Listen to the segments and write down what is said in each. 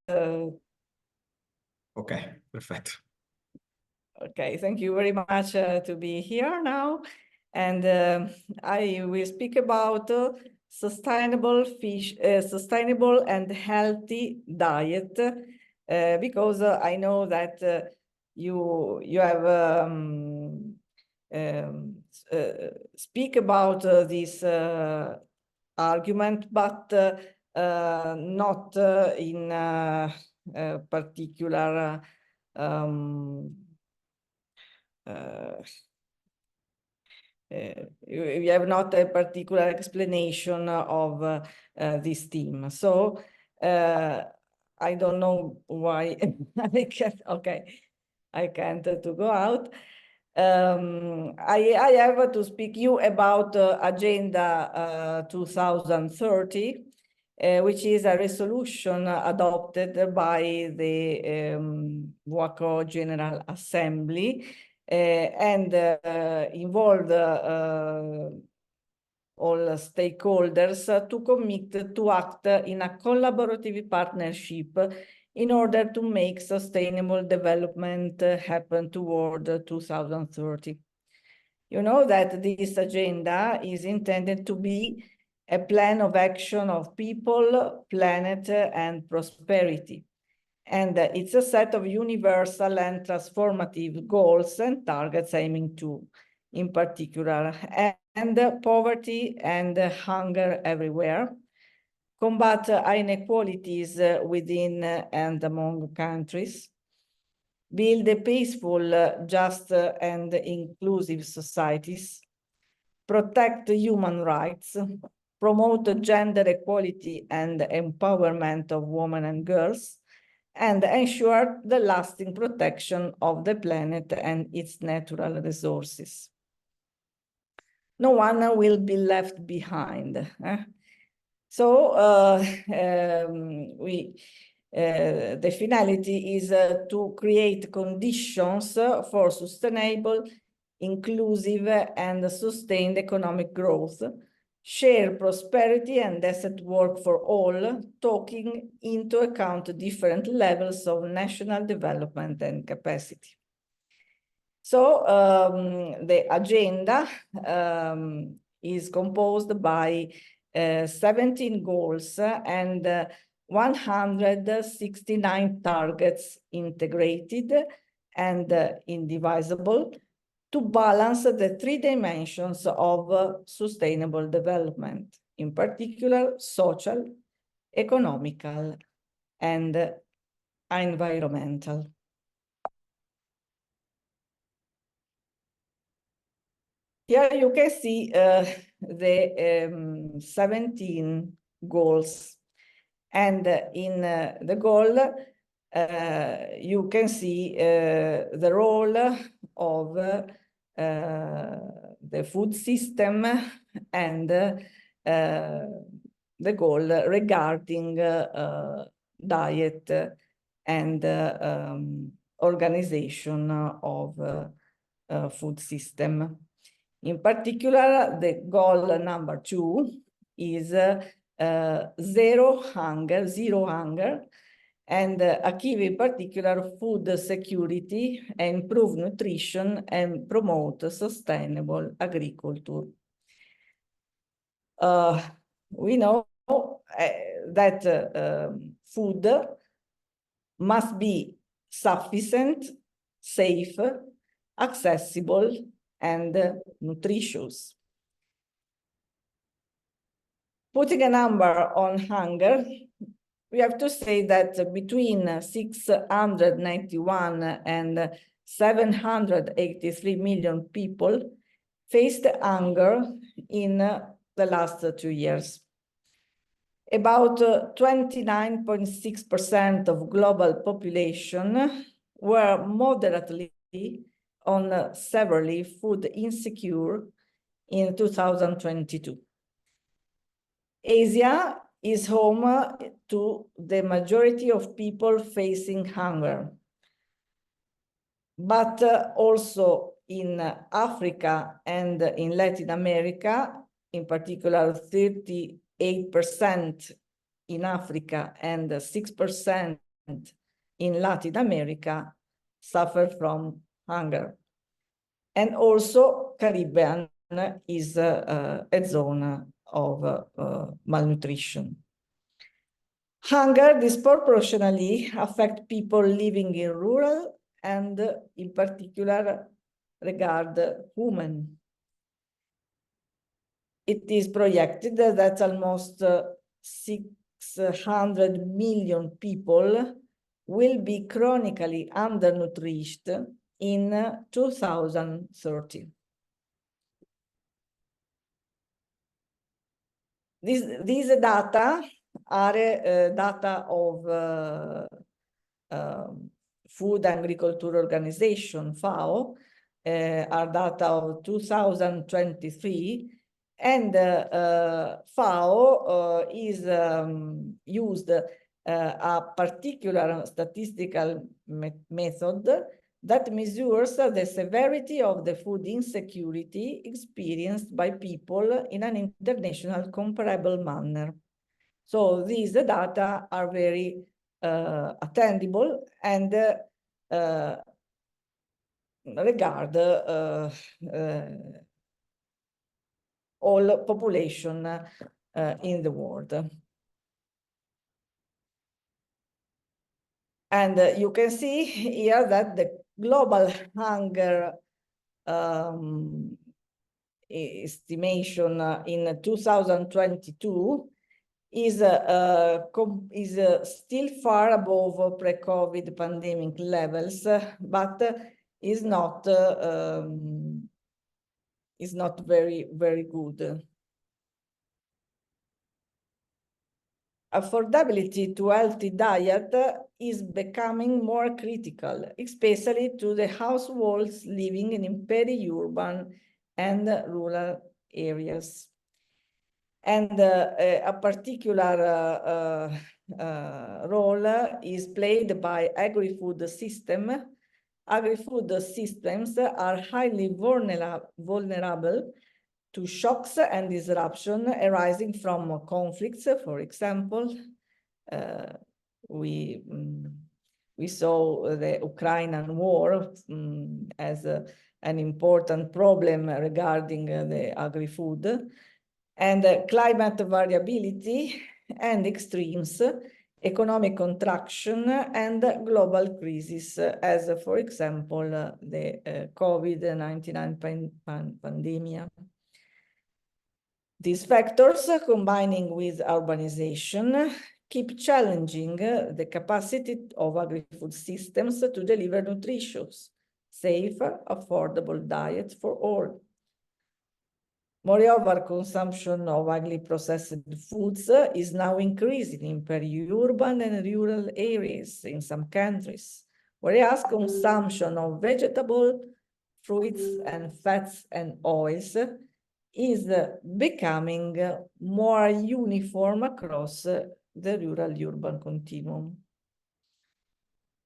Okay, perfetto. Okay, thank you very much to be here now. And I will speak about sustainable and healthy diet because I know that you have speak about this argument, but not in particular we have not a particular explanation of this theme. So I don't know why I can't, okay, I can't to go out. I have to speak you about Agenda 2030, which is a resolution adopted by the WACO General Assembly and involved all stakeholders to commit to act in a collaborative partnership in order to make sustainable development happen toward 2030. You know that this agenda is intended to be a plan of action of people, planet, and prosperity. And it's a set of universal and transformative goals and targets aiming to, in particular, end poverty and hunger everywhere, combat inequalities within and among countries, build a peaceful, just, and inclusive societies, protect human rights, promote gender equality and empowerment of women and girls, and ensure the lasting protection of the planet and its natural resources. No one will be left behind. So the finality is to create conditions for sustainable, inclusive, and sustained economic growth, share prosperity and decent work for all, taking into account different levels of national development and capacity. So the agenda is composed by 17 goals and 169 targets integrated and indivisible to balance the three dimensions of sustainable development, in particular social, economical, and environmental. Here you can see the 17 goals. And in the goal, you can see the role of the food system and the goal regarding diet and organization of food system. In particular, the goal number 2 is zero hunger, and achieve in particular food security, improve nutrition, and promote sustainable agriculture. We know that food must be sufficient, safe, accessible, and nutritious. Putting a number on hunger, we have to say that between 691 and 783 million people faced hunger in the last 2 years. About 29.6% of global population were moderately on severely food insecure in 2022. Asia is home to the majority of people facing hunger, but also in Africa and in Latin America, in particular 38% in Africa and 6% in Latin America suffer from hunger. And also Caribbean is a zone of malnutrition. Hunger disproportionately affect people living in rural and in particular regard women. It is projected that almost 600 million people will be chronically undernourished in 2030. These data are data of Food Agriculture Organization, FAO, are data of 2023, and FAO is used a particular statistical method that measures the severity of the food insecurity experienced by people in an international comparable manner. So these data are very attainable and regard all population in the world. And you can see here that the global hunger estimation in 2022 is still far above pre-COVID pandemic levels, but is not very, very good. Affordability to healthy diet is becoming more critical, especially to the households living in peri-urban and rural areas. And a particular role is played by agri-food system. Agri-food systems are highly vulnerable to shocks and disruption arising from conflicts. For example, we saw the Ukrainian war as an important problem regarding the agri-food, and climate variability and extremes, economic contraction and global crisis, as for example, the COVID-19 pandemic. These factors, combining with urbanization, keep challenging the capacity of agri-food systems to deliver nutritious, safe, affordable diets for all. Moreover, consumption of highly processed foods is now increasing in peri-urban and rural areas in some countries, whereas consumption of vegetable, fruits, and fats and oils is becoming more uniform across the rural-urban continuum.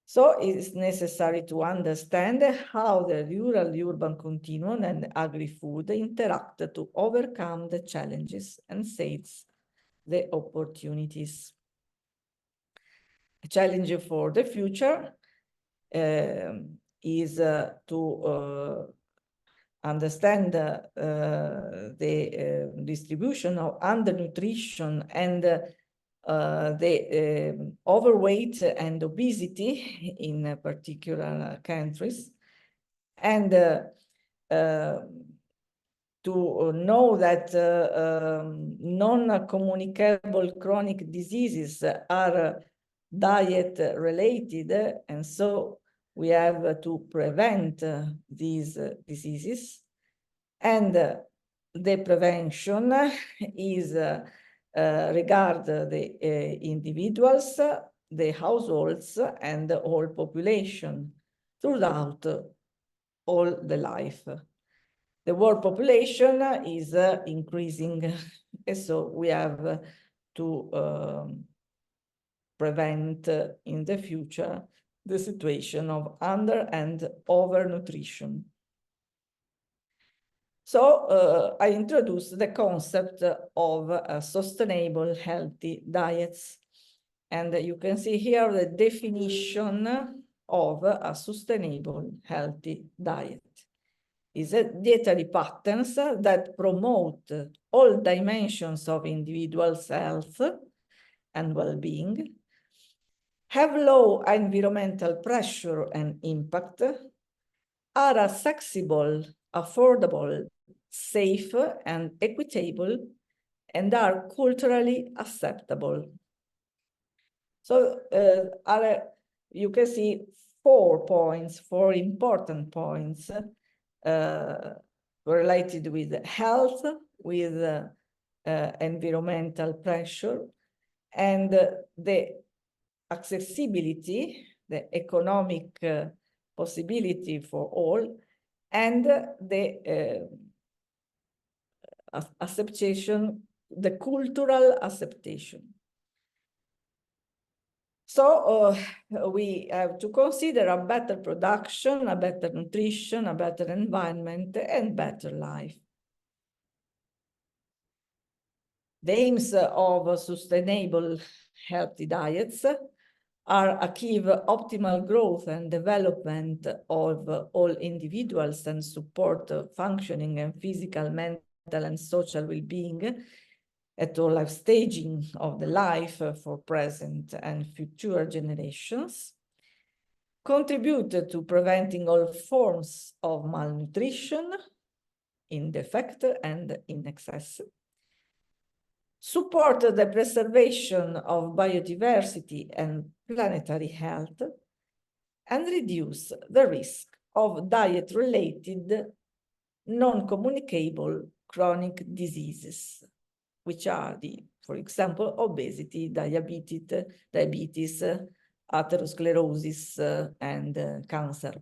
So it is necessary to understand how the rural-urban continuum and agri-food interact to overcome the challenges and seize the opportunities. A challenge for the future is to understand the distribution of undernutrition and the overweight and obesity in particular countries, and to know that non-communicable chronic diseases are diet related, and so we have to prevent these diseases. And the prevention is regard the individuals, the households, and the whole population throughout all the life. The world population is increasing, and so we have to prevent in the future the situation of under and overnutrition. So I introduced the concept of sustainable healthy diets. And you can see here the definition of a sustainable, healthy diet. Is dietary patterns that promote all dimensions of individual's health and well-being, have low environmental pressure and impact, are accessible, affordable, safe, and equitable, and are culturally acceptable. So you can see 4 points, 4 important points related with health, with environmental pressure, and the accessibility, the economic possibility for all, and the acceptation, the cultural acceptation. So we have to consider a better production, a better nutrition, a better environment, and better life. The aims of sustainable healthy diets are achieve optimal growth and development of all individuals and support functioning and physical, mental, and social well-being at all life staging of the life for present and future generations, contribute to preventing all forms of malnutrition in defect and in excess, support the preservation of biodiversity and planetary health, and reduce the risk of diet-related non-communicable chronic diseases, which are for example, obesity, diabetes, atherosclerosis, and cancer.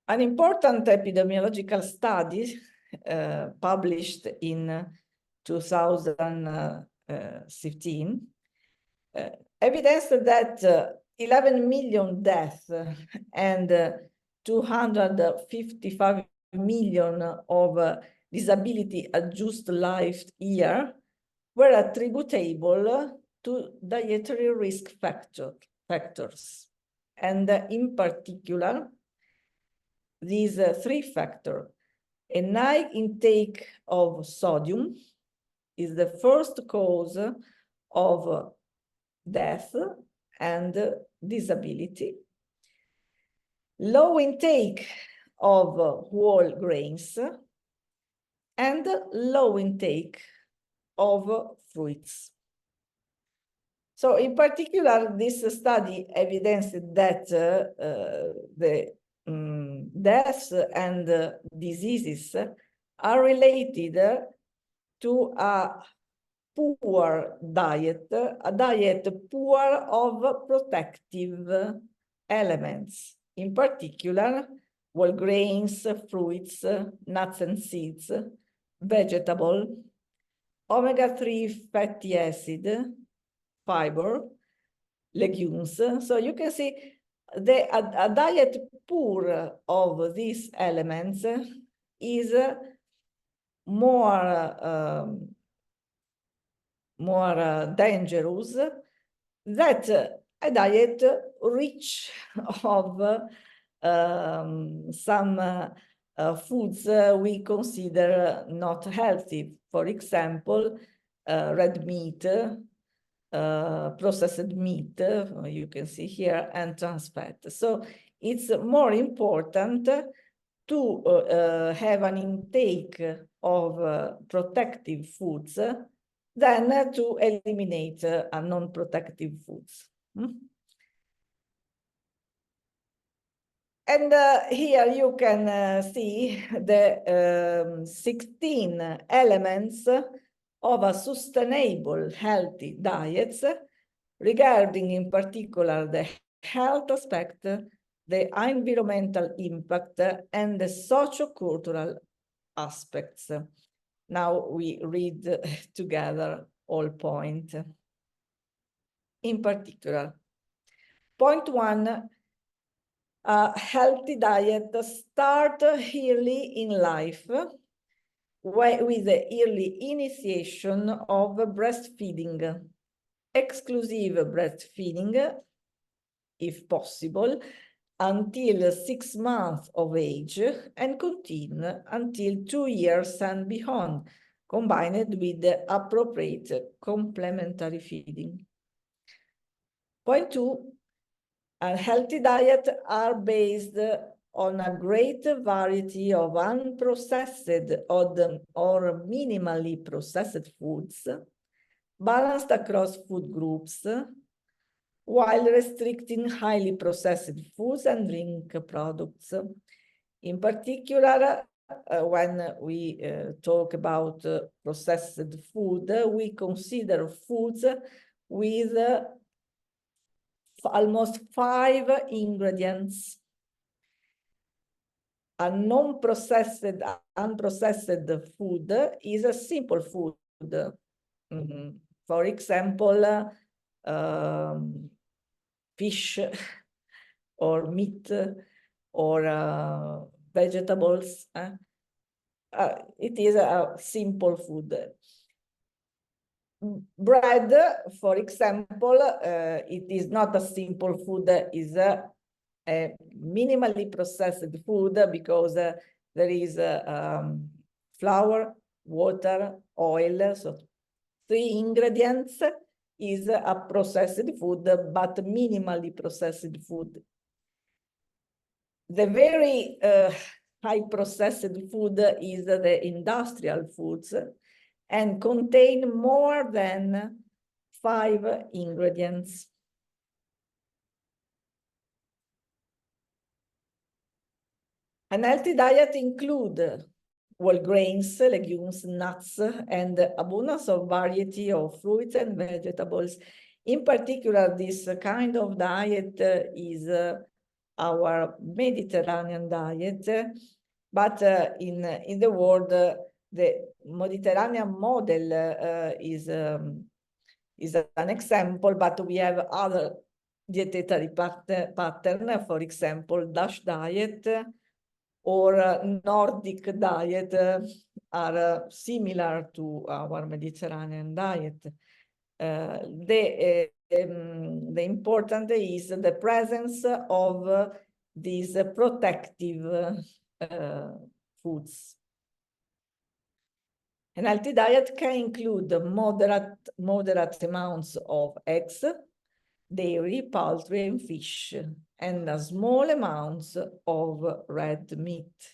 An important epidemiological study published in 2015 evidenced that 11 million deaths and 255 million of disability-adjusted life year were attributable to dietary risk factors. And in particular, these 3 factors, a high intake of sodium is the first cause of death and disability. Low intake of whole grains and low intake of fruits. So in particular, this study evidenced that the deaths and diseases are related to a poor diet, a diet poor of protective elements, in particular, whole grains, fruits, nuts and seeds, vegetable, omega-3 fatty acid, fiber, legumes. So you can see a diet poor of these elements is more dangerous than a diet rich of some foods we consider not healthy. For example, red meat, processed meat, you can see here, and trans fat. So it's more important to have an intake of protective foods than to eliminate non-protective foods. And here you can see the 16 elements of a sustainable, healthy diet, regarding in particular the health aspect, the environmental impact, and the socio-cultural aspects. Now we read together all points. In particular, point 1, a healthy diet start early in life with the early initiation of breastfeeding, exclusive breastfeeding, if possible, until 6 months of age and continue until 2 years and beyond, combined with the appropriate complementary feeding. Point 2, a healthy diet are based on a great variety of unprocessed or minimally processed foods, balanced across food groups, while restricting highly processed foods and drink products. In particular, when we talk about processed food, we consider foods with almost 5 ingredients. A non-processed, unprocessed food is a simple food. For example, fish or meat or vegetables. It is a simple food. Bread, for example, it is not a simple food, is a minimally processed food because there is flour, water, oil, so 3 ingredients is a processed food, but minimally processed food. The very high processed food is the industrial foods and contain more than 5 ingredients. An healthy diet includes whole grains, legumes, nuts, and abundance of variety of fruits and vegetables. In particular, this kind of diet is our Mediterranean diet, but in the world, the Mediterranean model is an example, but we have other dietary pattern, for example, Dutch diet or Nordic diet are similar to our Mediterranean diet. The important is the presence of these protective foods. An healthy diet can include moderate amounts of eggs, dairy, poultry, and fish, and small amounts of red meat.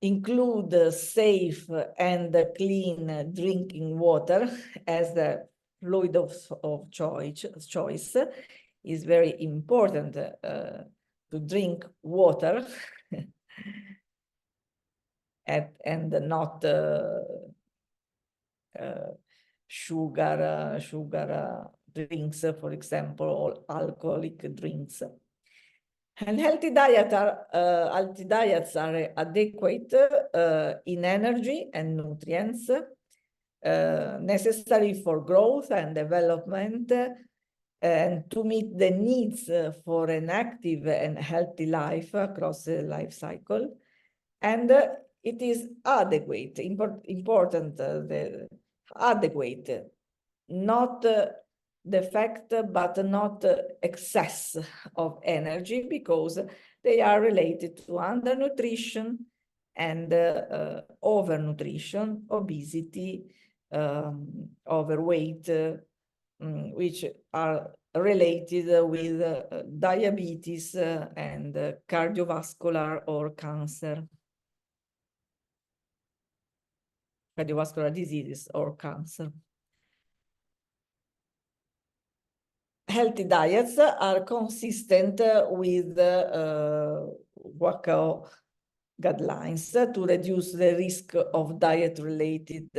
Include safe and clean drinking water as the fluid of choice. Is very important to drink water and not sugar drinks, for example, or alcoholic drinks. And healthy diets are adequate in energy and nutrients necessary for growth and development and to meet the needs for an active and healthy life across the life cycle. And it is adequate, important, adequate, not defect, but not excess of energy, because they are related to undernutrition and overnutrition, obesity, overweight, which are related with diabetes and cardiovascular or cancer. Cardiovascular diseases or cancer. Healthy diets are consistent with WHO guidelines to reduce the risk of diet-related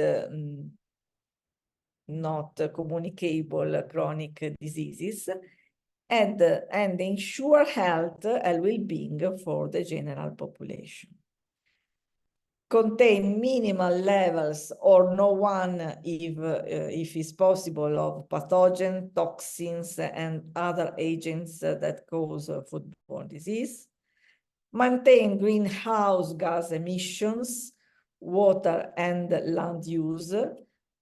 not communicable chronic diseases and ensure health and well-being for the general population. Contain minimal levels or no one, if it's possible, of pathogens, toxins, and other agents that cause foodborne disease. maintain greenhouse gas emissions, water and land use,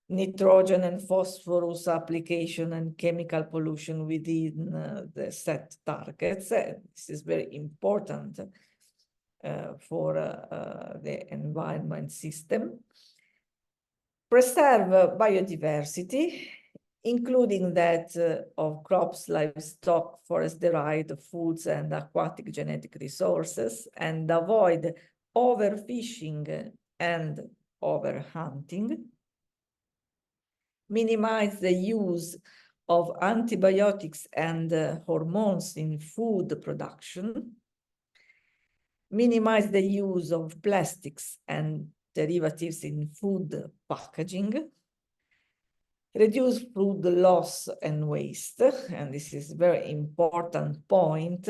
nitrogen and phosphorus application and chemical pollution within the set targets. This is very important for the environment system. Preserve biodiversity, including that of crops, livestock, forest-derived foods, and aquatic genetic resources, and avoid overfishing and overhunting. Minimize the use of antibiotics and hormones in food production. Minimize the use of plastics and derivatives in food packaging. Reduce food loss and waste, and this is a very important point,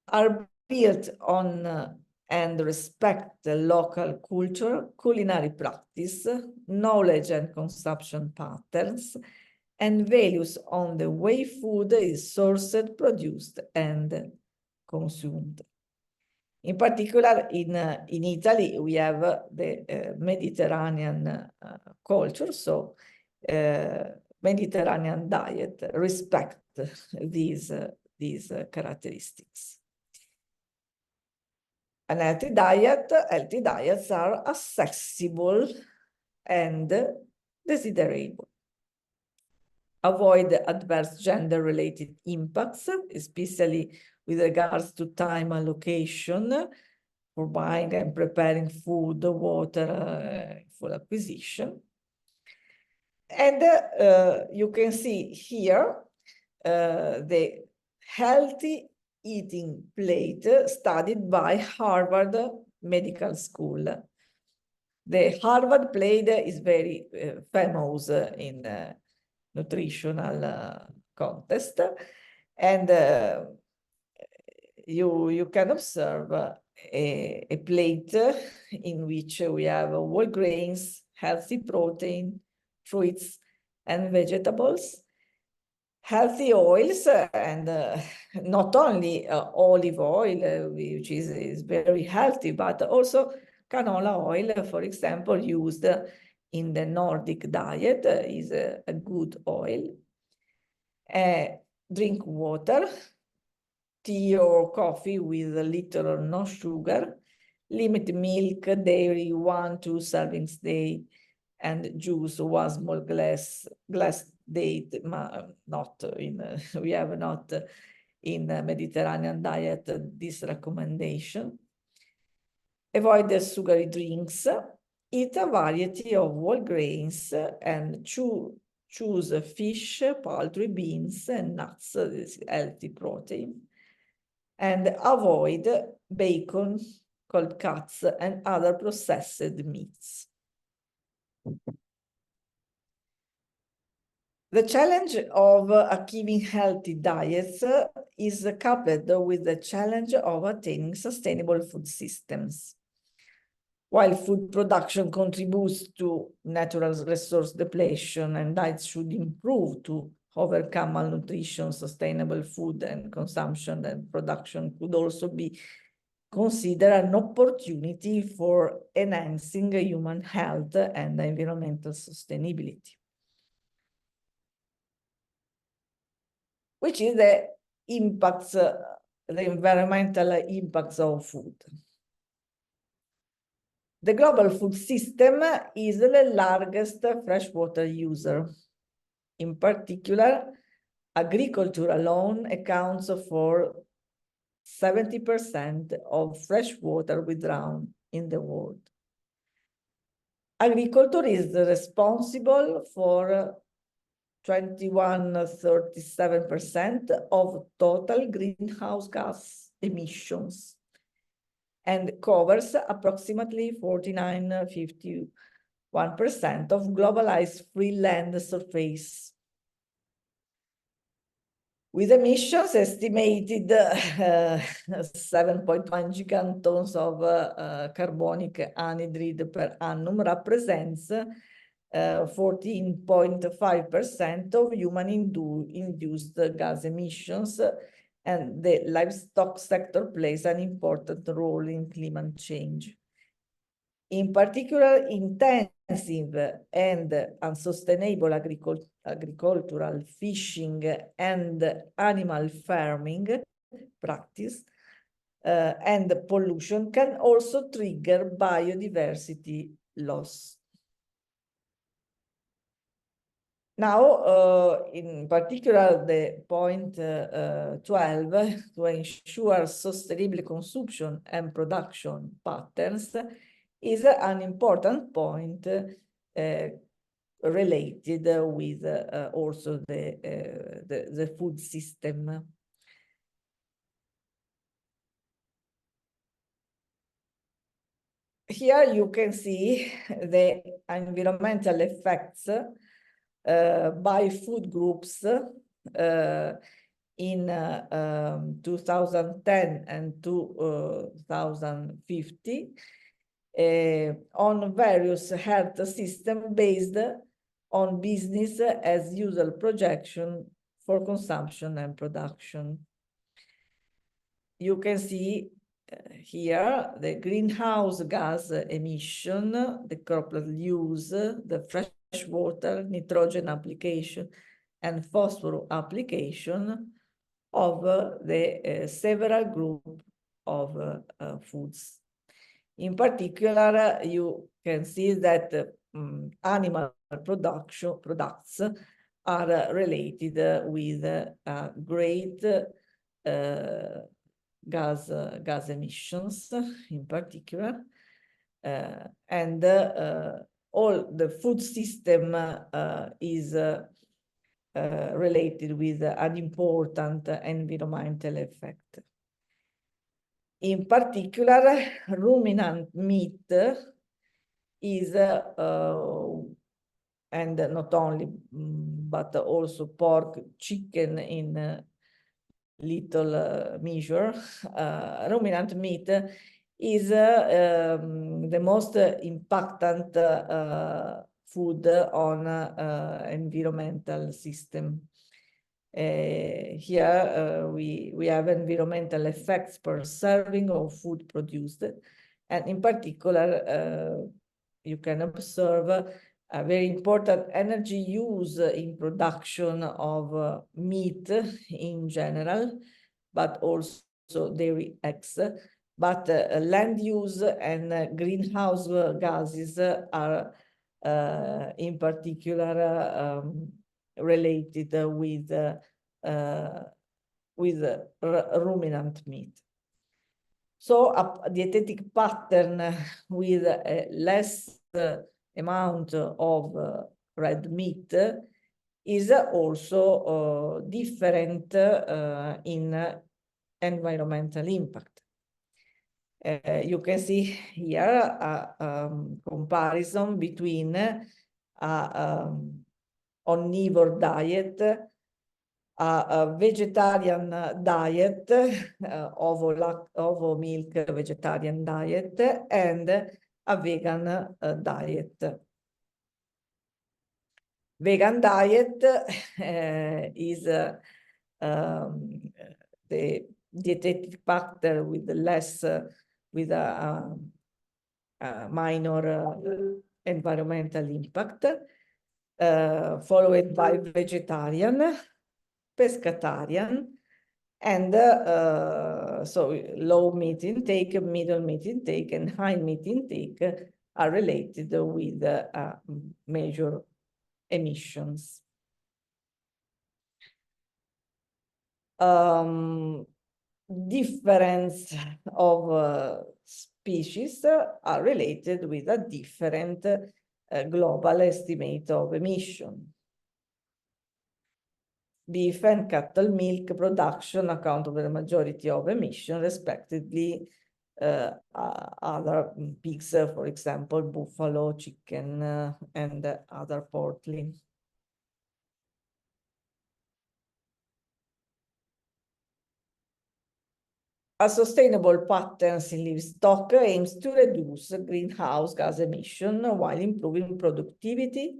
are built on and respect the local culture, culinary practice, knowledge and consumption patterns, and values on the way food is sourced, produced, and consumed. In particular, in Italy, we have the Mediterranean culture, so Mediterranean diet respect these characteristics. An healthy diets are accessible and desirable. Avoid adverse gender-related impacts, especially with regards to time allocation for buying and preparing food, water, for acquisition. And you can see here the healthy eating plate studied by Harvard Medical School. The Harvard plate is very famous in nutritional contest, and you can observe a plate in which we have whole grains, healthy protein, fruits and vegetables, healthy oils, and not only olive oil, which is very healthy, but also canola oil, for example, used in the Nordic diet, is a good oil. Drink water, tea or coffee with little or no sugar, limit milk, dairy, 1-2 servings a day, and juice, 1 small glass day, not in, we have not in Mediterranean diet this recommendation. Avoid the sugary drinks, eat a variety of whole grains, and choose fish, poultry, beans, and nuts, this healthy protein. And avoid bacon, cold cuts, and other processed meats. The challenge of achieving healthy diets is coupled with the challenge of attaining sustainable food systems. While food production contributes to natural resource depletion and diets should improve to overcome malnutrition, sustainable food and consumption and production could also be considered an opportunity for enhancing human health and environmental sustainability, which is the impacts, the environmental impacts of food. The global food system is the largest freshwater user. In particular, agriculture alone accounts for 70% of freshwater withdrawn in the world. Agriculture is responsible for 37% of total greenhouse gas emissions and covers approximately 51% of globalized free land surface. With emissions estimated 7.1 gigantons of carbonic anhydride per annum represents 14.5% of human induced gas emissions and the livestock sector plays an important role in climate change. In particular, intensive and unsustainable agricultural, fishing, and animal farming practice and pollution can also trigger biodiversity loss. Now, in particular, the point 12, to ensure sustainable consumption and production patterns, is an important point related with also the food system. Here you can see the environmental effects by food groups in 2010 and 2050 on various health systems based on business as usual projection for consumption and production. You can see here the greenhouse gas emission, the cropland use, the freshwater, nitrogen application, and phosphorus application of the several groups of foods. In particular, you can see that animal products are related with great gas emissions in particular, and all the food system is related with an important environmental effect. In particular, ruminant meat is, and not only, but also pork, chicken in little measure, ruminant meat is the most important food on environmental system. Here we have environmental effects per serving of food produced, and in particular you can observe a very important energy use in production of meat in general, but also dairy eggs. But land use and greenhouse gases are in particular related with ruminant meat. So a dietetic pattern with a less amount of red meat is also different in environmental impact. You can see here a comparison between omnivore diet, a vegetarian diet, ovo milk vegetarian diet, and a vegan diet. Vegan diet is the dietetic pattern with less, with a minor environmental impact, followed by vegetarian, pescatarian, and so low meat intake, middle meat intake, and high meat intake are related with major emissions. Difference of species are related with a different global estimate of emission. Beef and cattle milk production account for the majority of emission, respectively. Other pigs, for example, buffalo, chicken, and other poultry. A sustainable patterns in livestock aims to reduce greenhouse gas emission while improving productivity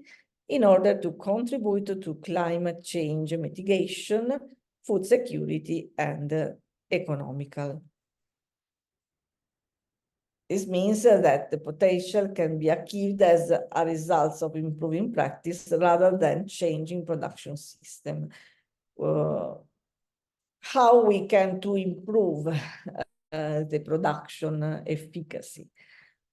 in order to contribute to climate change mitigation food security, and economical. This means that the potential can be achieved as a result of improving practice rather than changing production system. How we can to improve the production efficacy?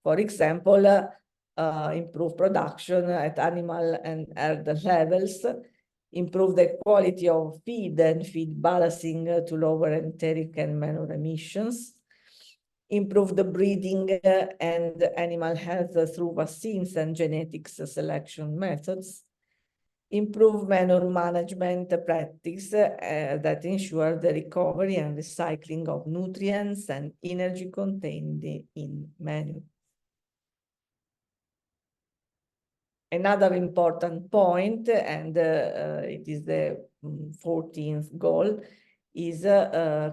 For example, improve production at animal and herd levels, improve the quality of feed and feed balancing to lower enteric and manure emissions, improve the breeding and animal health through vaccines and genetics selection methods, improve manure management practice that ensure the recovery and recycling of nutrients and energy contained in manure. Another important point, and it is the 14th goal, is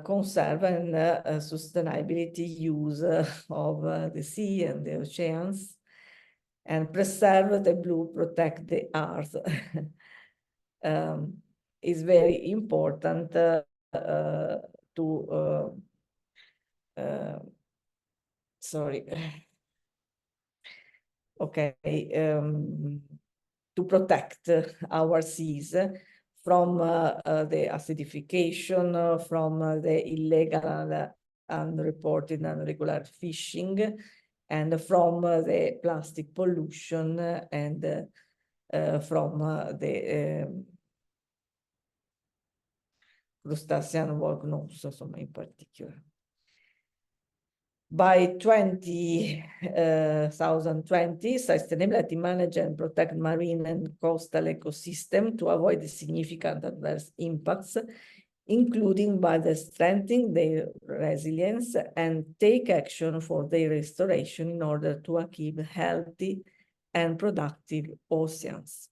conserve and sustainability use of the sea and the oceans, and preserve the blue, protect the earth. Is very important to sorry. Okay, to protect our seas from the acidification, from the illegal, unreported, unregular fishing, and from the plastic pollution, and from the crustacean work nose, in particular. By 2020, sustainability manage and protect marine and coastal ecosystem to avoid the significant adverse impacts, including by the strengthening their resilience and take action for their restoration in order to achieve healthy and productive oceans.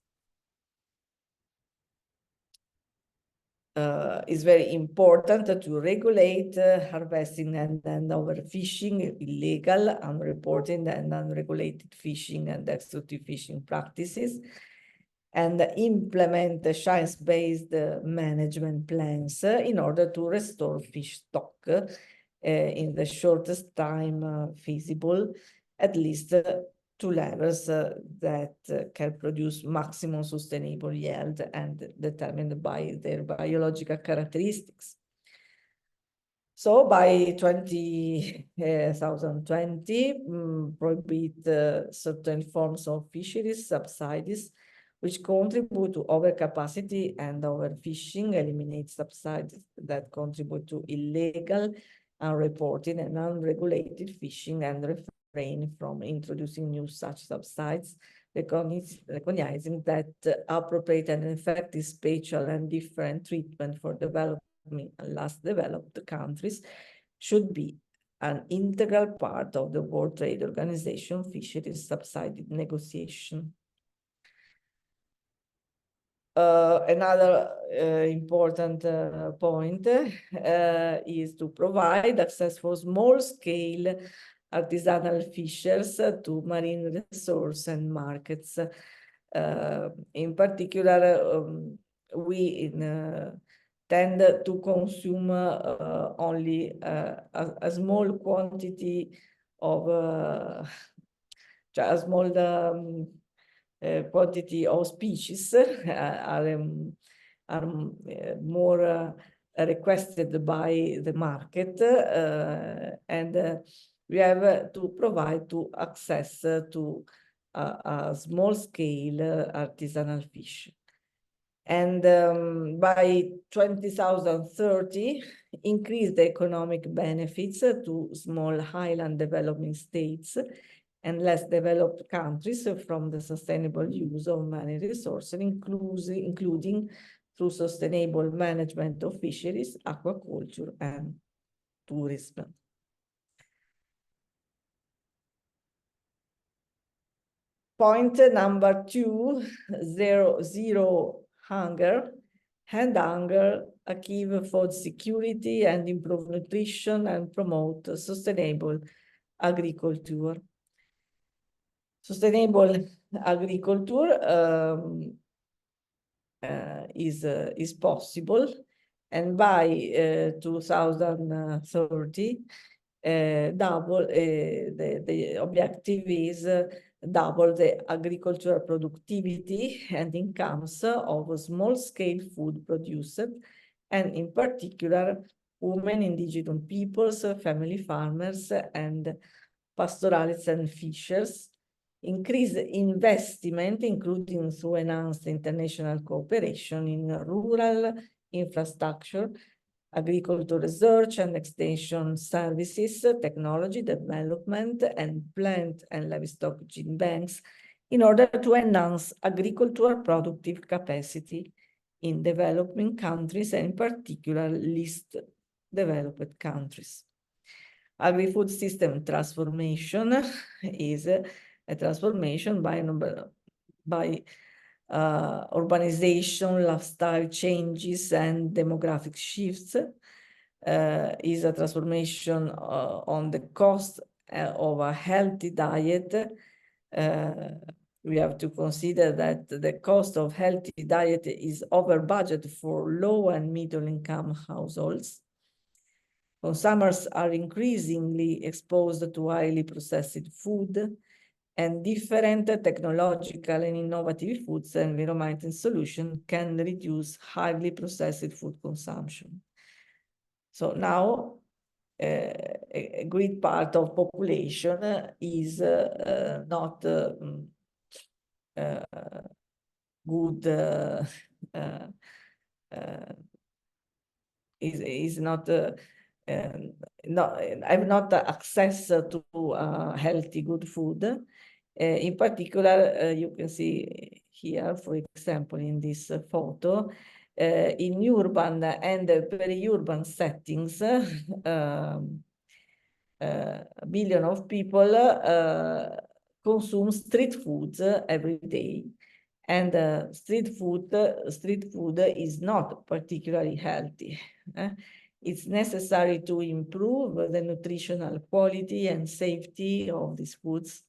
Is very important to regulate harvesting and overfishing, illegal, unreported, and unregulated fishing and destructive fishing practices, and implement science-based management plans in order to restore fish stock in the shortest time feasible, at least to levels that can produce maximum sustainable yield and determined by their biological characteristics. So by 2020, prohibit certain forms of fisheries subsidies which contribute to overcapacity and overfishing, eliminate subsidies that contribute to illegal, unreported, and unregulated fishing, and refrain from introducing new such subsidies, recognizing that appropriate and effective spatial and different treatment for developing and less developed countries should be an integral part of the World Trade Organization fisheries subsidy negotiation. Another important point is to provide access for small-scale artisanal fishers to marine resource and markets. In particular, we tend to consume only a small quantity of a small quantity of species are more requested by the market, and we have to provide to access to a small scale artisanal fish. And by 2030, increase the economic benefits to small highland developing states and less developed countries from the sustainable use of marine resources, including through sustainable management of fisheries, aquaculture, and tourism. Point number 2, zero hunger, end hunger, achieve food security and improve nutrition and promote sustainable agriculture. Sustainable agriculture is possible And by 2030, the objective is double the agricultural productivity and incomes of small-scale food producers, and in particular, women, indigenous peoples, family farmers, and pastoralists and fishers. Increase investment, including through enhanced international cooperation in rural infrastructure, agricultural research and extension services, technology development, and plant and livestock gene banks in order to enhance agricultural productive capacity in developing countries, and in particular least developed countries. Agri-food system transformation is a transformation by urbanization, lifestyle changes, and demographic shifts. Is a transformation on the cost of a healthy diet. We have to consider that the cost of healthy diet is over budget for low and middle income households. Consumers are increasingly exposed to highly processed food, and different technological and innovative foods and environmental solutions can reduce highly processed food consumption. So now a great part of population is not good, is not have not access to healthy, good food. In particular, you can see here, for example, in this photo, in urban and peri-urban settings, billion of people consume street foods every day. And street food is not particularly healthy. It's necessary to improve the nutritional quality and safety of these foods.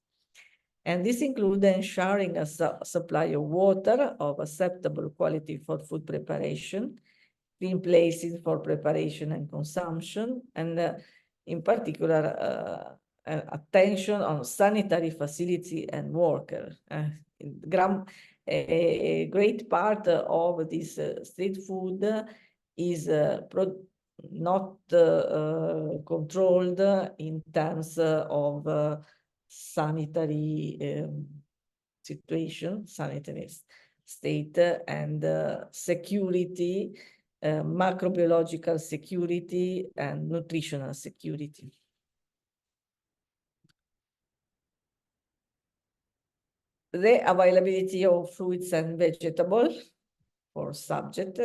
And this includes ensuring a supply of water of acceptable quality for food preparation, clean places for preparation and consumption, and in particular, attention on sanitary facility and worker. A great part of this street food is not controlled in terms of sanitary situation, sanitary state, and security, macrobiological security, and nutritional security. The availability of fruits and vegetables for subject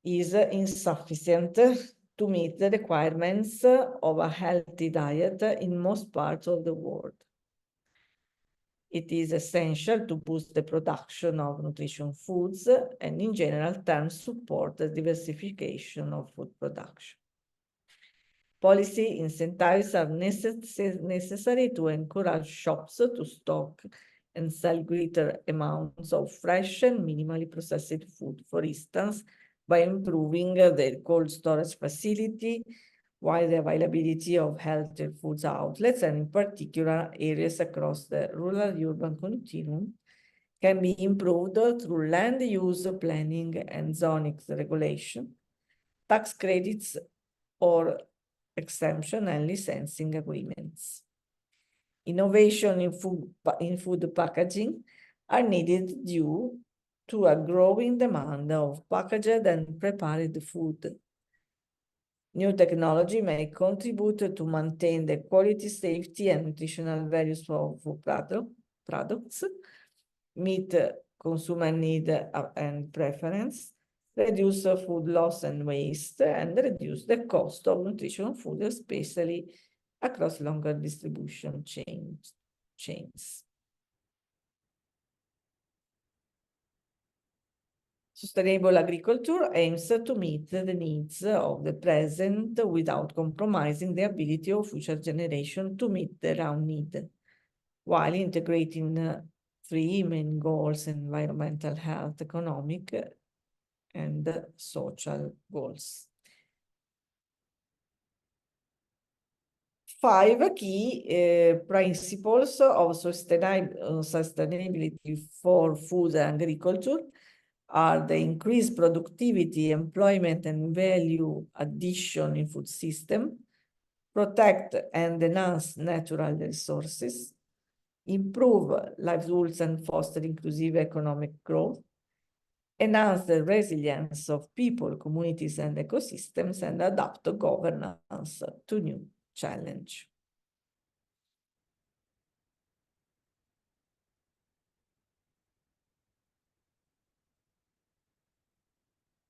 is insufficient to meet the requirements of a healthy diet in most parts of the world. It is essential to boost the production of nutrition foods and, in general terms, support the diversification of food production. Policy incentives are necessary to encourage shops to stock and sell greater amounts of fresh and minimally processed food, for instance, by improving the cold storage facility, while the availability of healthy foods outlets, and in particular areas across the rural-urban continuum, can be improved through land use planning and zoning regulation, tax credits, or exemption and licensing agreements. Innovation in food packaging are needed due to a growing demand of packaged and prepared food. New technology may contribute to maintain the quality, safety, and nutritional values of food products, meet consumer need and preference, reduce food loss and waste, and reduce the cost of nutritional food, especially across longer distribution chains. Sustainable agriculture aims to meet the needs of the present without compromising the ability of future generations to meet their own needs, while integrating three main goals: environmental, health, economic, and social goals. 5 key principles of sustainability for food and agriculture are the increased productivity, employment, and value addition in food system, protect and enhance natural resources, improve livelihoods and foster inclusive economic growth, enhance the resilience of people, communities, and ecosystems, and adapt governance to new challenge.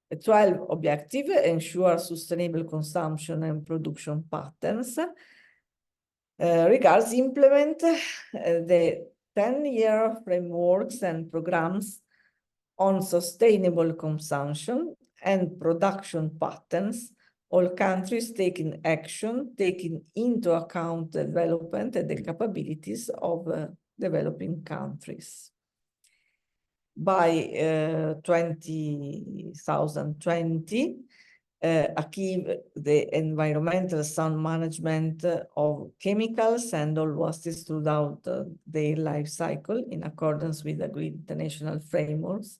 The 12 objective ensure sustainable consumption and production patterns. Regards implement the 10-year frameworks and programs on sustainable consumption and production patterns, all countries taking action, taking into account the development and the capabilities of developing countries. By 2020, achieve the environmental sound management of chemicals and all wastes throughout their life cycle in accordance with agreed international frameworks,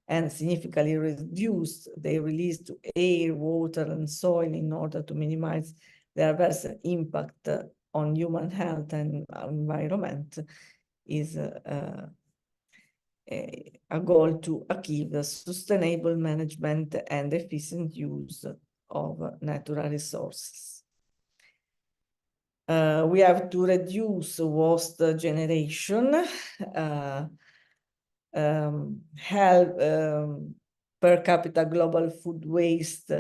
and significantly reduce their release to air, water, and soil in order to minimize the adverse impact on human health and environment is a goal to achieve the sustainable management and efficient use of natural resources. We have to reduce waste generation, help per capita global food waste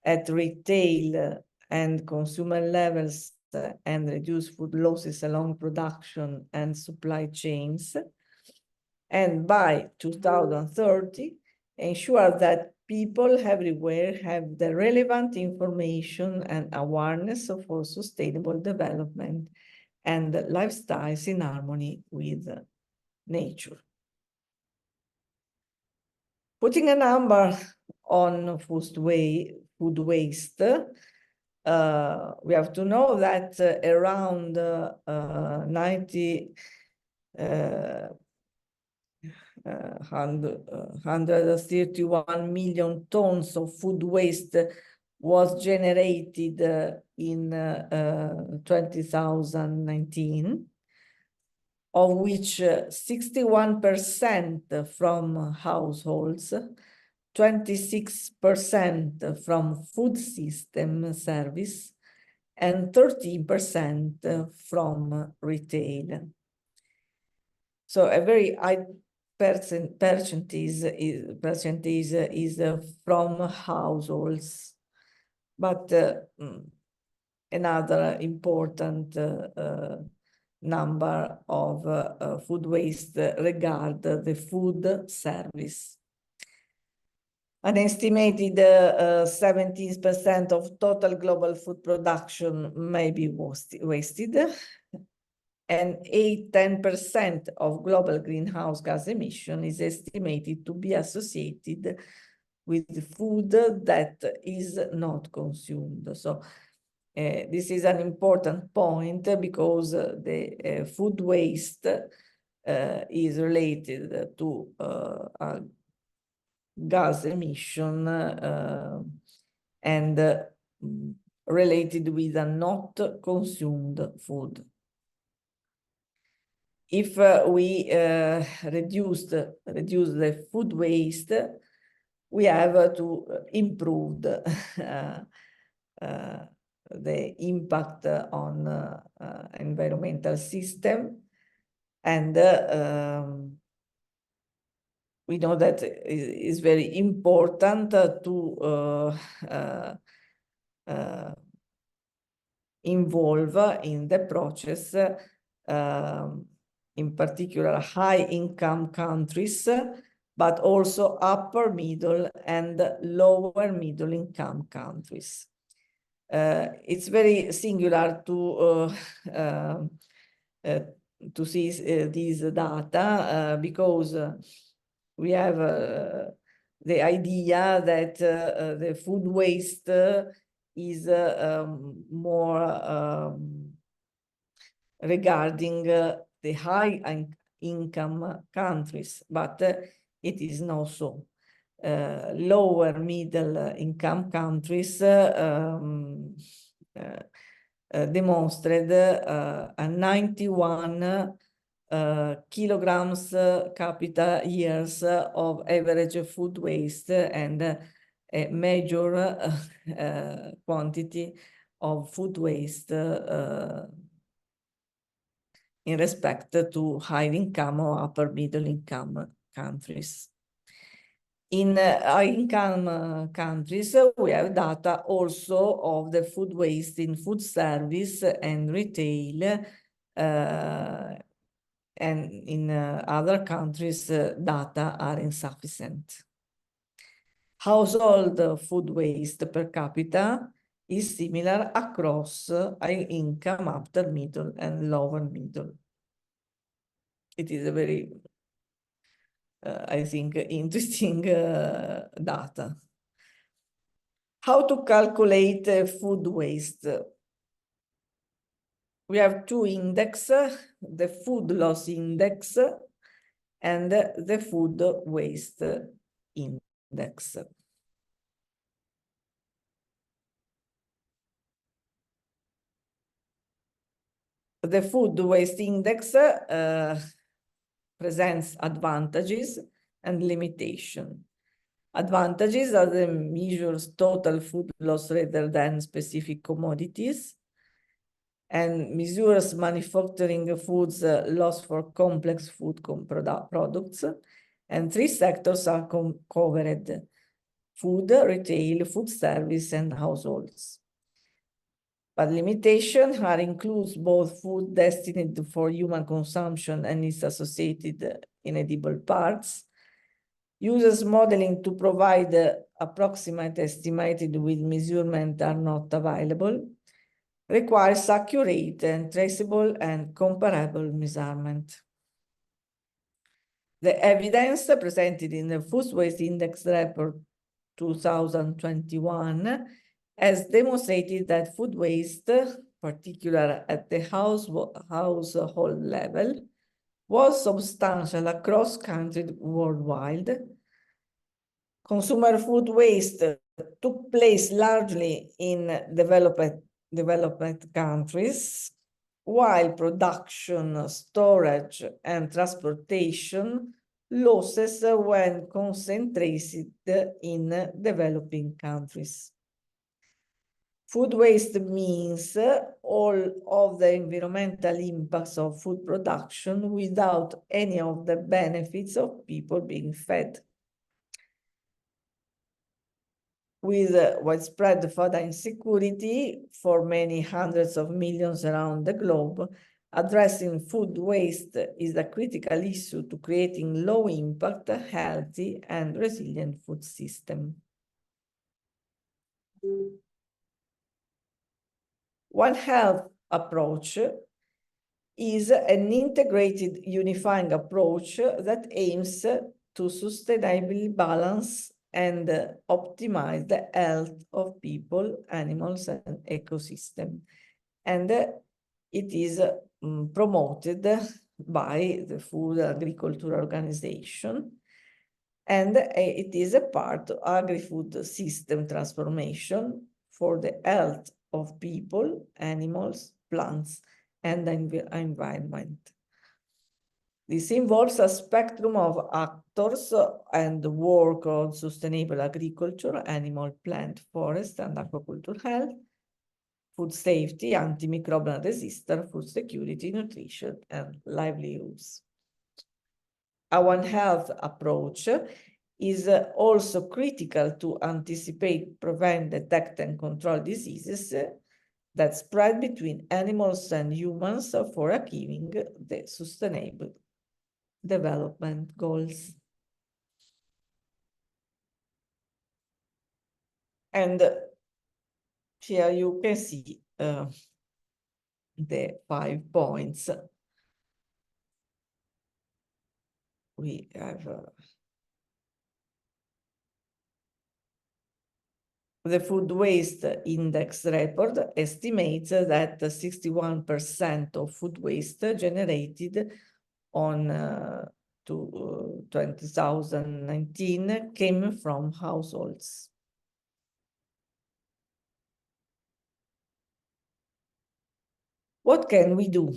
at retail and consumer levels, and reduce food losses along production and supply chains. And by 2030, ensure that people everywhere have the relevant information and awareness for sustainable development and lifestyles in harmony with nature. Putting a number on food waste, we have to know that around 131 million tons of food waste was generated in 2019, of which 61% from households, 26% from food system service, and 13% from retail. So a very high percentage is from households, but another important number of food waste regard the food service. An estimated 17% of total global food production may be wasted, and 8–10% of global greenhouse gas emission is estimated to be associated with food that is not consumed. So this is an important point because the food waste is related to gas emission and related with a not consumed food. If we reduce the food waste, we have to improve the impact on environmental system, and we know that it is very important to involve in the process in particular high-income countries, but also upper middle and lower middle income countries. It's very singular to see these data because we have the idea that the food waste is more regarding the high income countries, but it is not so. Lower middle income countries demonstrated a 91 kilograms capita years of average food waste and a major quantity of food waste in respect to high income or upper middle income countries. In high income countries, we have data also of the food waste in food service and retail, and in other countries, data are insufficient. Household food waste per capita is similar across high income, upper middle, and lower middle. It is a very, I think, interesting data. How to calculate food waste? We have two indexes, the food loss index and the food waste index. The food waste index presents advantages and limitations. Advantages are the measures total food loss rather than specific commodities, and measures manufacturing foods loss for complex food products. And three sectors are covered: food, retail, food service, and households. But limitations are includes both food destined for human consumption and its associated inedible parts. Users modeling to provide approximate estimated with measurement are not available. Requires accurate and traceable and comparable measurement. The evidence presented in the Food Waste Index Report 2021 has demonstrated that food waste, particularly at the household level, was substantial across countries worldwide. Consumer food waste took place largely in developed countries, while production, storage, and transportation losses when concentrated in developing countries. Food waste means all of the environmental impacts of food production without any of the benefits of people being fed. With widespread food insecurity for many hundreds of millions around the globe, addressing food waste is a critical issue to creating low-impact, healthy, and resilient food system. One Health approach is an integrated unifying approach that aims to sustainably balance and optimize the health of people, animals, and ecosystem. And it is promoted by the Food Agriculture Organization, and it is a part of agri-food system transformation for the health of people, animals, plants, and the environment. This involves a spectrum of actors and work on sustainable agriculture, animal, plant, forest, and aquaculture health, food safety, antimicrobial resistance, food security, nutrition, and livelihoods. A One Health approach is also critical to anticipate, prevent, detect, and control diseases that spread between animals and humans for achieving the sustainable development goals. And here you can see the 5 points. We have The food waste index report estimates that 61% of food waste generated on 2019 came from households. What can we do?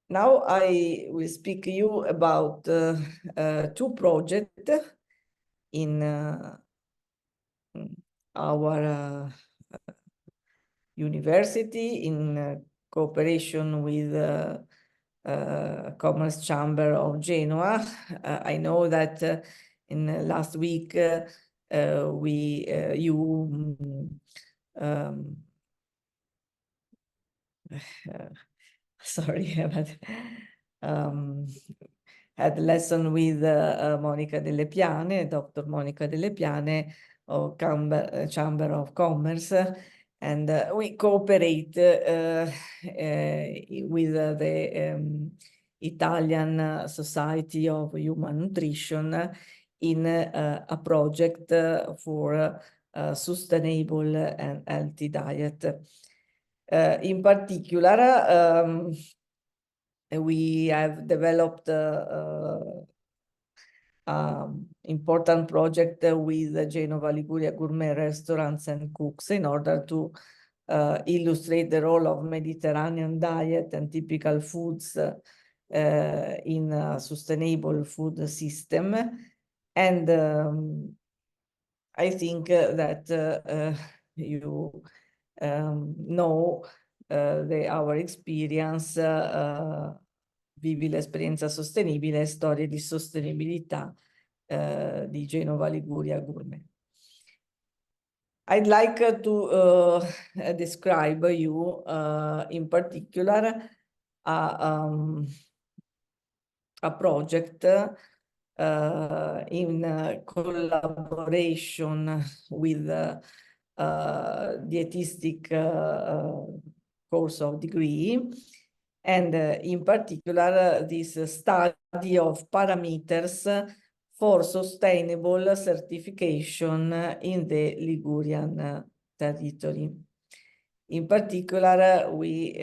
Now I will speak to you about two projects in our university in cooperation with Commerce Chamber of Genoa. I know that in last week sorry, but had a lesson with Monica Delle Piane, Dr. Monica Delle Piane of Chamber of Commerce, and we cooperate with the Italian Society of Human Nutrition in a project for sustainable and healthy diet. In particular, we have developed important project with Genova Liguria Gourmet Restaurants and Cooks in order to illustrate the role of Mediterranean diet and typical foods in a sustainable food system. And I think that you know our experience, vivi l'esperienza sostenibile, storie di sostenibilità di Genova Liguria Gourmet. I'd like to describe you in particular a project in collaboration with dietetic course of degree, and in particular this study of parameters for sustainable certification in the Ligurian territory. In particular, we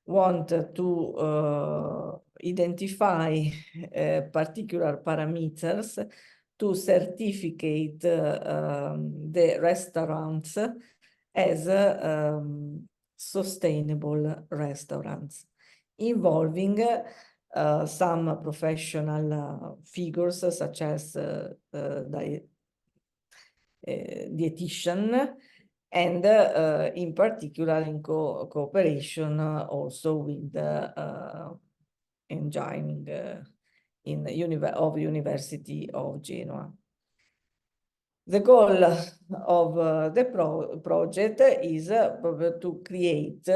want to identify particular parameters to certificate the restaurants as sustainable restaurants, involving some professional figures such as dietitian, and in particular in cooperation also with engine in the University of Genoa. The goal of the project is to create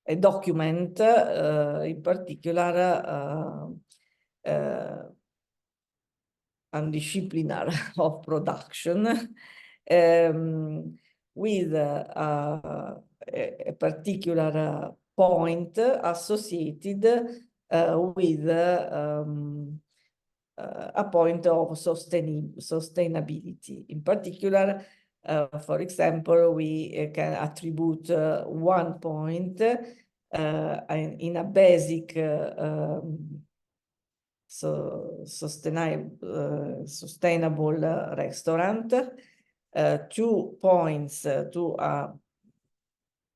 a document, in particular undisciplinary of production, with a particular point associated with a point of sustainability. In particular, for example, we can attribute 1 point in a basic sustainable restaurant, 2 points to a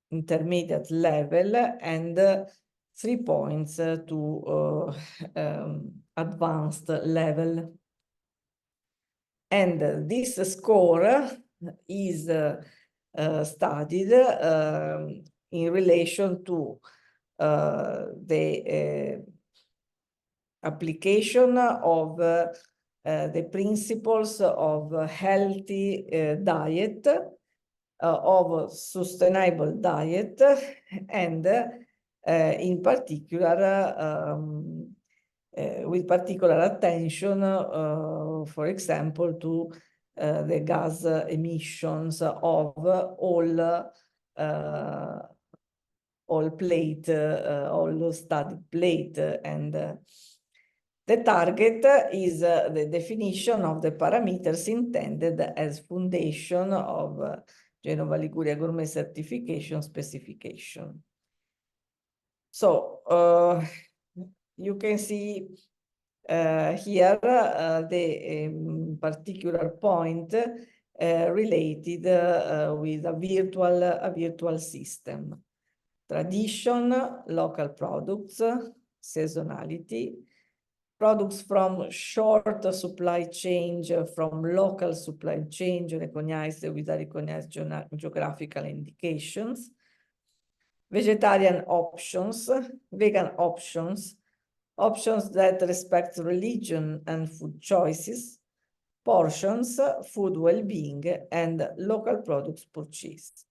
intermediate level, and 3 points to advanced level. And this score is studied in relation to the application of the principles of healthy diet, of sustainable diet, and in particular with particular attention, for example, to the gas emissions of all studied plate, and The target is the definition of the parameters intended as foundation of Genova Liguria Gourmet certification specification. So you can see here the particular point related with a virtual system. Tradition, local products, seasonality, products from short supply chain, from local supply chain recognized with a recognized geographical indications, vegetarian options, vegan options, options that respect religion and food choices, portions, food well-being, and local products purchased.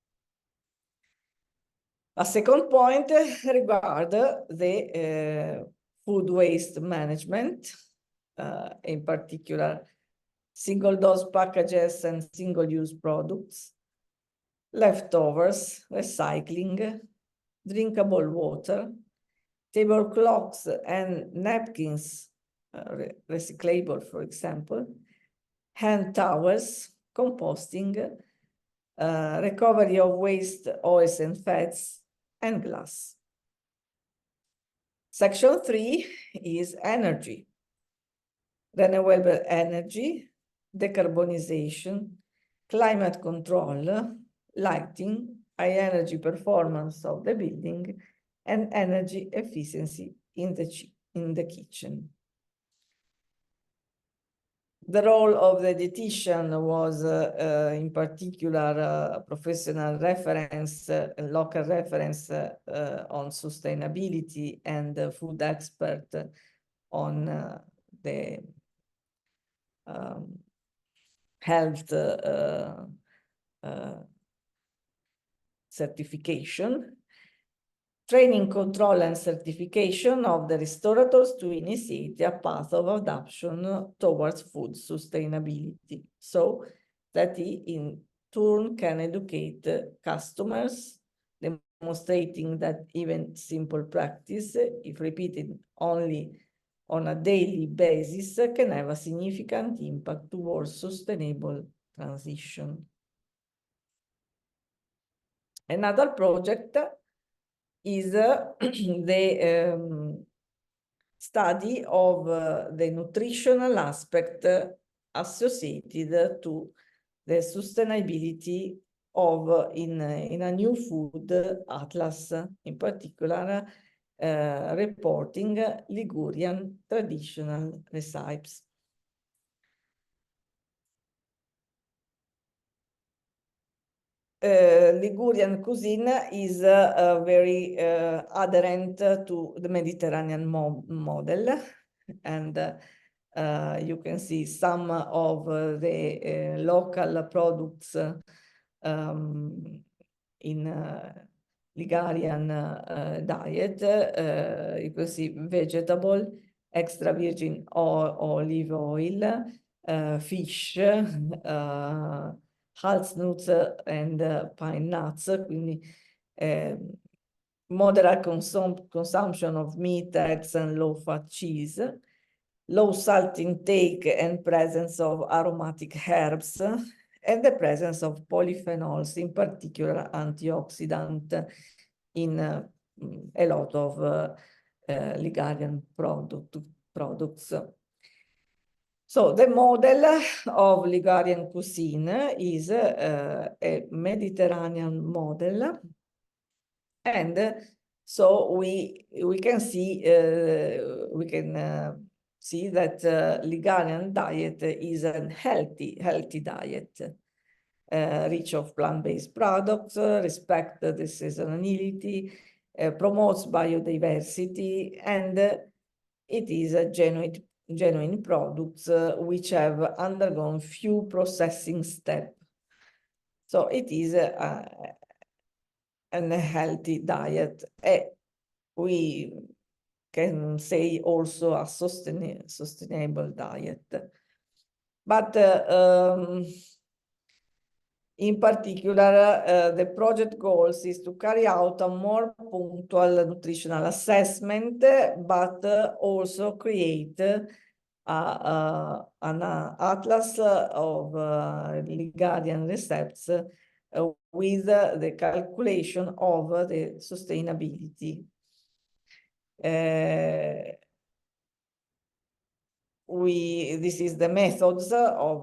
A second point regard the food waste management, in particular, single-dose packages and single-use products, leftovers, recycling, drinkable water, tablecloths and napkins, recyclable, for example, hand towels, composting, recovery of waste oils and fats, and glass. Section 3 is energy, renewable energy, decarbonization, climate control, lighting, high energy performance of the building, and energy efficiency in the kitchen. The role of the dietitian was, in particular, a professional reference, a local reference on sustainability, and a food expert on the health certification. Training, control, and certification of the restaurateurs to initiate a path of adoption towards food sustainability, so that he in turn can educate customers, demonstrating that even simple practice, if repeated only on a daily basis, can have a significant impact towards sustainable transition. Another project is the study of the nutritional aspect associated to the sustainability of in a new food atlas, in particular reporting Ligurian traditional recipes. Ligurian cuisine is very adherent to the Mediterranean model, and you can see some of the local products in Ligurian diet. You can see vegetable, extra virgin olive oil, fish, nuts and pine nuts, quindi moderate consumption of meat, eggs, and low-fat cheese, low salt intake and presence of aromatic herbs, and the presence of polyphenols, in particular antioxidant, in a lot of Ligurian products. So the model of Ligurian cuisine is a Mediterranean model, and so we can see that Ligurian diet is a healthy diet, rich of plant-based products, respect the seasonality, promotes biodiversity, and it is a genuine products which have undergone few processing steps. So it is a healthy diet. We can say also a sustainable diet. But In particular, the project goals is to carry out a more punctual nutritional assessment, but also create an atlas of Ligadian recepts with the calculation of the sustainability. This is the methods of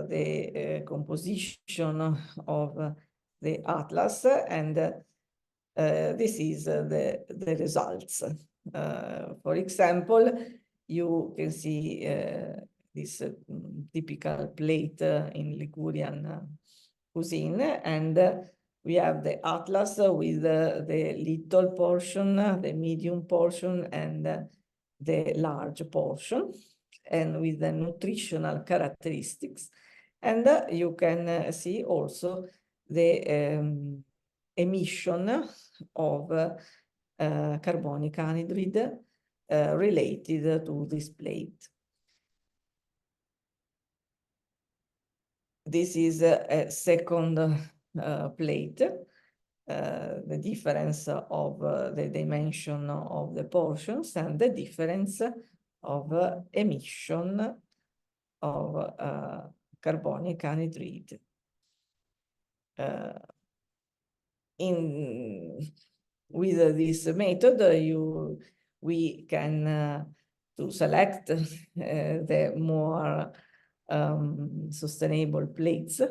the composition of the atlas, and this is the results. For example, you can see this typical plate in Ligurian cuisine, and we have the atlas with the little portion, the medium portion, and the large portion, and with the nutritional characteristics. And you can see also the emission of carbonic anhydride related to this plate. This is a second plate, the difference of the dimension of the portions and the difference of emission of carbonic anhydride. With this method, we can to select the more sustainable plates,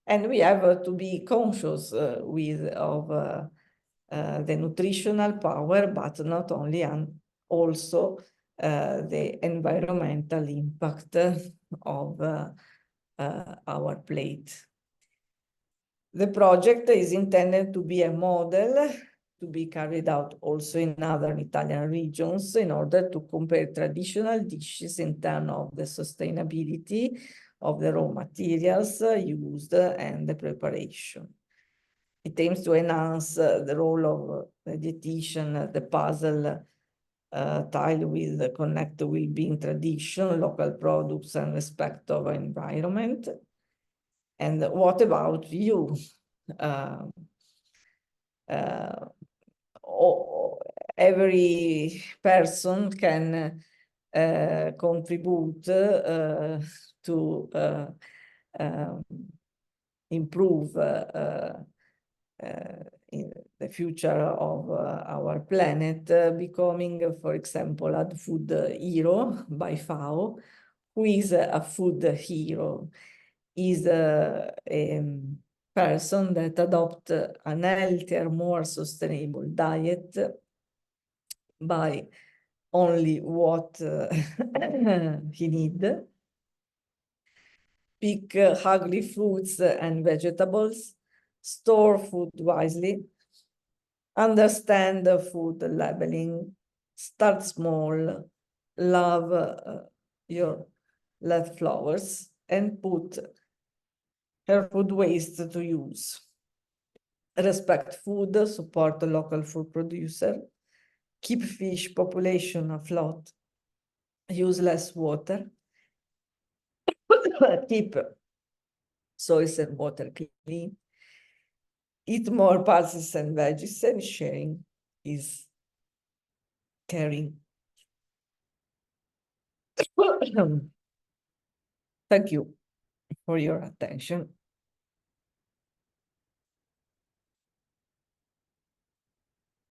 and we have to be conscious of the nutritional power, but not only, and also the environmental impact of our plate. The project is intended to be a model to be carried out also in other Italian regions in order to compare traditional dishes in terms of the sustainability of the raw materials used and the preparation. It aims to enhance the role of the dietitian, the puzzle tile with connect well-being tradition, local products, and respect of environment. And what about you? Every person can contribute to improve in the future of our planet, becoming, for example, a food hero by FAO. Who is a food hero? Is a person that adopts an healthier, more sustainable diet by only what he needs. Pick ugly fruits and vegetables, store food wisely, understand the food labeling, start small, love your leftovers, and put her food waste to use. Respect food, support the local food producer, keep fish population afloat, use less water, keep soils and water clean, eat more pulses and veggies, and sharing is caring. Thank you for your attention.